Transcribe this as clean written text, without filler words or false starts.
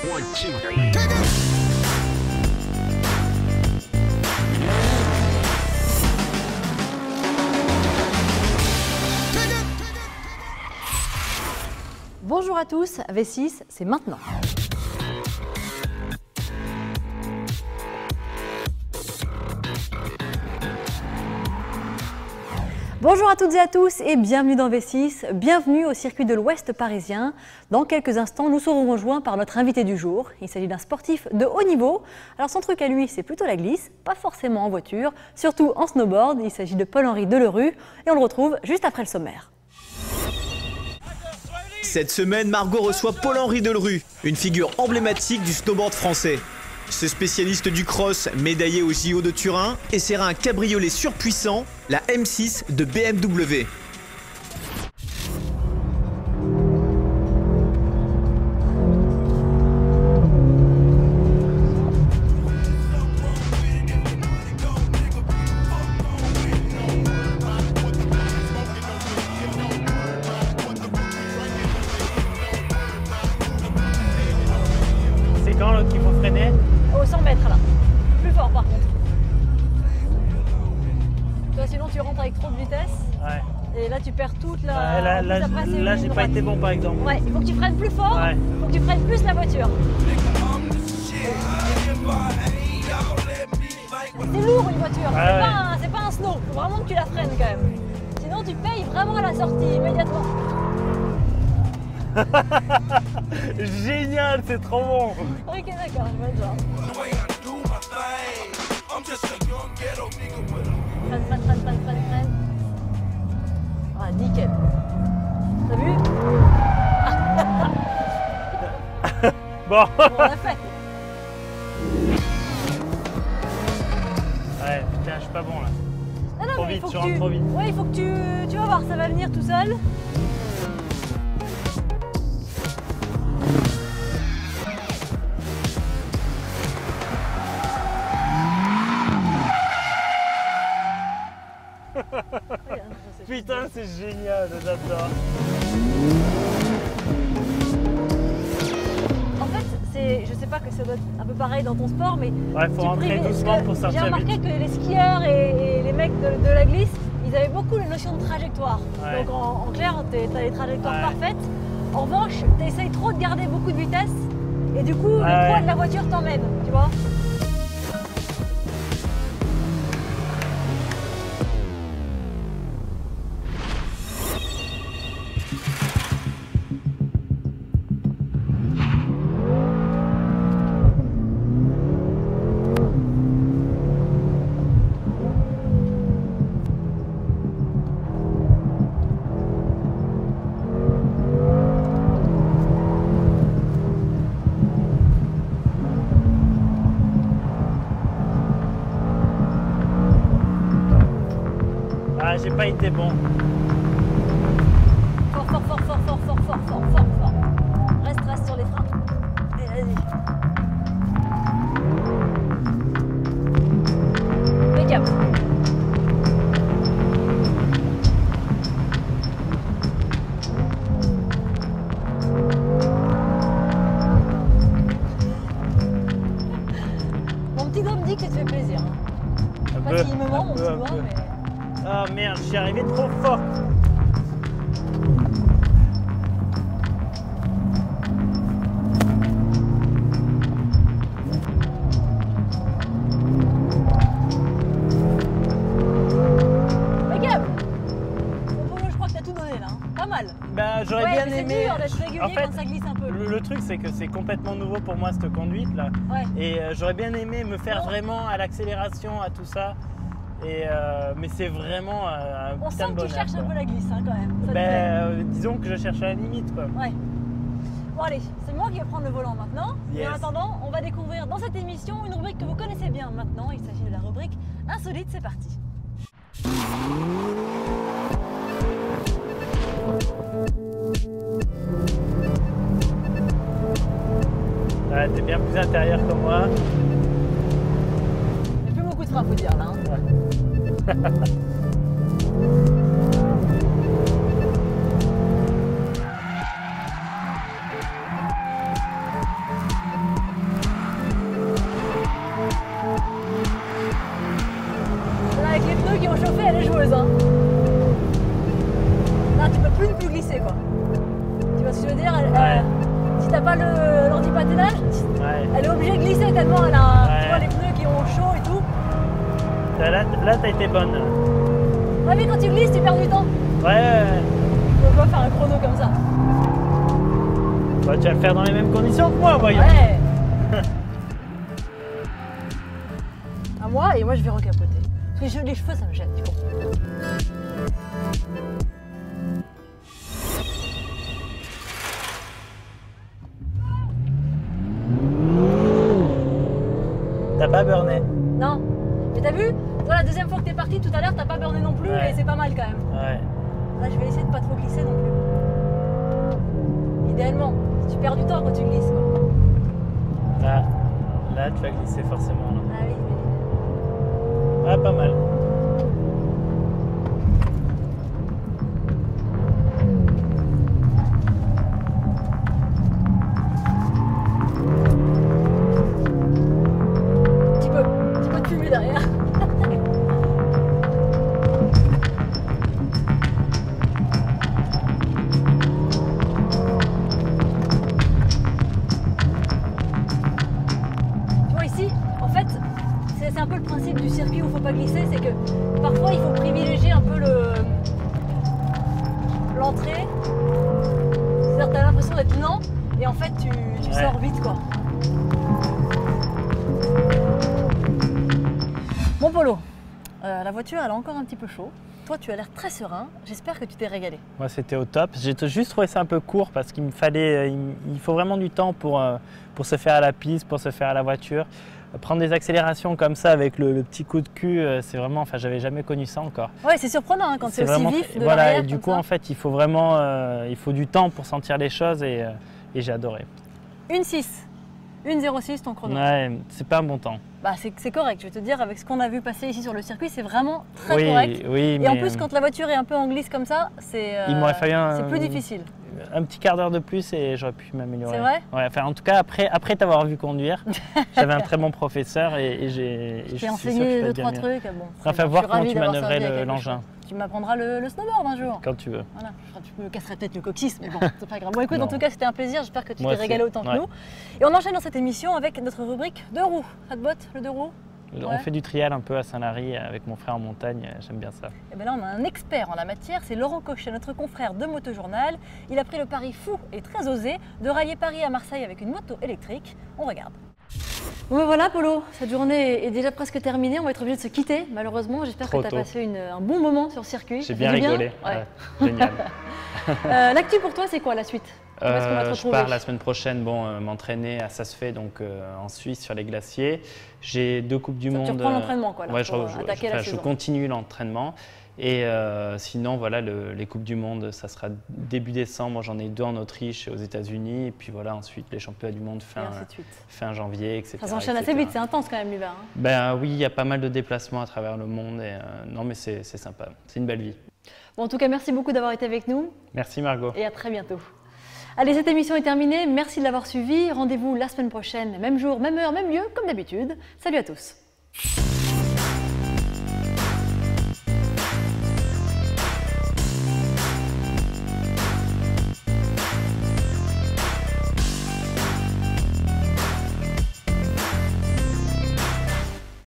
1, 2, 3. Bonjour à tous, V6, c'est maintenant. Bonjour à toutes et à tous et bienvenue dans V6, bienvenue au circuit de l'Ouest parisien. Dans quelques instants, nous serons rejoints par notre invité du jour. Il s'agit d'un sportif de haut niveau. Alors son truc à lui, c'est plutôt la glisse, pas forcément en voiture, surtout en snowboard. Il s'agit de Paul-Henri Delerue et on le retrouve juste après le sommaire. Cette semaine, Margot reçoit Paul-Henri Delerue, une figure emblématique du snowboard français. Ce spécialiste du cross, médaillé au JO de Turin, essaiera un cabriolet surpuissant, la M6 de BMW. C'est quand là qu'il faut freiner? Au 100 mètres là, plus fort par contre. Toi sinon tu rentres avec trop de vitesse Ouais. et là tu perds toute la... Ouais, là j'ai pas été bon par exemple. Ouais, il faut que tu freines plus fort, Ouais. il faut que tu freines plus la voiture. C'est lourd une voiture, c'est pas un snow, faut vraiment que tu la freines quand même. Sinon tu payes vraiment à la sortie immédiatement. Génial, c'est trop bon. Ok d'accord, je vois le genre. Freine. Ah nickel. T'as vu? Bon. On l'a fait. Ouais, putain, je suis pas bon là. Non, Trop mais vite, il faut tu que rentres trop vite. Ouais, il faut que tu vas voir, ça va venir tout seul. Putain, c'est génial, j'adore. En fait, je sais pas que ça doit être un peu pareil dans ton sport, mais Ouais, faut rentrer doucement pour j'ai sortir remarqué vite. que les skieurs et les mecs de la glisse, ils avaient beaucoup la notion de trajectoire. Ouais. Donc en clair, tu as les trajectoires Ouais. parfaites. En revanche, tu essayes trop de garder beaucoup de vitesse et du coup, le Ouais. poids de la voiture t'emmène, tu vois. Ah, j'ai pas été bon. Fort. Reste sur les freins. Et vas-y. Fais cap. Mon petit doigt me dit que ça te fait plaisir. Je sais pas s'il me ment, mon petit doigt, mais... Ah merde, je suis arrivé trop fort. Regarde. Je crois que t'as tout donné là, hein. Pas mal. Bah, j'aurais Ouais, bien mais aimé. c'est dur d'être régulier En fait, quand ça glisse un peu. le truc, c'est que c'est complètement nouveau pour moi cette conduite là. Ouais. Et j'aurais bien aimé me faire Bon. vraiment à l'accélération, à tout ça. Et, mais c'est vraiment un On putain sent de que tu bonheur. cherches un quoi. peu la glisse hein, quand même. Ça te plaît. Disons que je cherche à la limite quoi. Ouais. Bon allez, c'est moi qui vais prendre le volant maintenant. Et Yes. en attendant, on va découvrir dans cette émission une rubrique que vous connaissez bien maintenant. Il s'agit de la rubrique Insolite, c'est parti. Ouais, t'es bien plus intérieur que moi. Il n'y a plus beaucoup de frein, faut dire là. Hein. freinage, Ouais. elle est obligée de glisser tellement elle a Ouais. tu vois, les pneus qui ont chaud et tout. Là t'as été bonne. Ouais, mais quand tu glisses, tu perds du temps. Ouais. On peut pas faire un chrono comme ça. Bah, tu vas le faire dans les mêmes conditions que moi, voyons. Ouais. À moi, et moi je vais recapoter. Parce que les cheveux, ça me gêne, tu comprends. T'as pas burné. Non. Mais t'as vu? Toi, la deuxième fois que t'es parti tout à l'heure, t'as pas burné non plus, Ouais. et c'est pas mal quand même. Ouais. Là, je vais essayer de pas trop glisser non plus. Idéalement, tu perds du temps quand tu glisses, quoi. Là tu vas glisser forcément. Là. Ah oui, mais... Ah, pas mal. petit peu de fumée derrière. Tu vois ici, en fait, c'est un peu le principe du circuit où il ne faut pas glisser, c'est que parfois il faut privilégier un peu l'entrée. C'est-à-dire que tu as l'impression d'être lent et en fait tu Ouais. sors vite, quoi. Bon Polo, la voiture elle a encore un petit peu chaud. Toi tu as l'air très serein, j'espère que tu t'es régalé. Moi c'était au top. J'ai juste trouvé ça un peu court parce qu'il me fallait, il faut vraiment du temps pour se faire à la piste, pour se faire à la voiture. Prendre des accélérations comme ça avec le petit coup de cul, c'est vraiment, enfin j'avais jamais connu ça encore. Ouais, c'est surprenant hein, quand c'est aussi vraiment vif de voilà, l'arrière et du comme coup ça. en fait il faut vraiment, il faut du temps pour sentir les choses et j'ai adoré. 1,6, 1,06 ton chrono. Ouais, c'est pas un bon temps. Bah c'est correct, je vais te dire, avec ce qu'on a vu passer ici sur le circuit, c'est vraiment très Oui, correct. oui, Et mais en plus, quand la voiture est un peu en glisse comme ça, c'est il m'aurait fallu c'est plus difficile. un petit quart d'heure de plus et j'aurais pu m'améliorer. C'est vrai? Ouais, enfin en tout cas après t'avoir vu conduire, j'avais un très bon professeur et je Je t'ai suis sûr que enseigné je 2-3 fais bien mieux. trucs. Bon, Enfin, très bien. voir Je suis comment ravie tu d'avoir manœuvrais servi à quelque l'engin. chose. Tu m'apprendras le snowboard un jour. Quand tu veux. Voilà, tu me casserais peut-être le coccyx, mais bon, c'est pas grave. Bon, écoute, Non. en tout cas, c'était un plaisir. J'espère que tu Moi t'es régalé aussi, autant que ouais. nous. Et on enchaîne dans cette émission avec notre rubrique 2 roues. Ça te botte, le 2 roues? On Ouais. fait du trial un peu à Saint-Lary avec mon frère en montagne, j'aime bien ça. Et bien là, on a un expert en la matière, c'est Laurent Cochet, notre confrère de Motojournal. Il a pris le pari fou et très osé de rallier Paris à Marseille avec une moto électrique. On regarde. Bon ben voilà Polo, cette journée est déjà presque terminée, on va être obligé de se quitter malheureusement. J'espère que Trop tu as tôt. passé un bon moment sur le circuit. J'ai Ça bien fait du rigolé. Ouais. Ouais, génial. L'actu pour toi, c'est quoi la suite? Où est-ce qu'on va te Je retrouver? pars la semaine prochaine m'entraîner à Saas-Fee, donc en Suisse sur les glaciers. J'ai 2 Coupes du Tu Monde. reprends l'entraînement, quoi, là, Ouais, pour attaquer la je saison. continue l'entraînement. Et sinon, voilà, les Coupes du Monde, ça sera début décembre. J'en ai 2 en Autriche et aux États-Unis. Et puis voilà, ensuite les championnats du monde Et ainsi de suite. fin janvier, etc. Ça s'enchaîne assez etc. vite, c'est intense quand même l'hiver. Hein. Ben oui, il y a pas mal de déplacements à travers le monde. Et, non, mais c'est sympa. C'est une belle vie. Bon, en tout cas, merci beaucoup d'avoir été avec nous Merci Margot. et à très bientôt. Allez, cette émission est terminée. Merci de l'avoir suivie. Rendez-vous la semaine prochaine, même jour, même heure, même lieu, comme d'habitude. Salut à tous.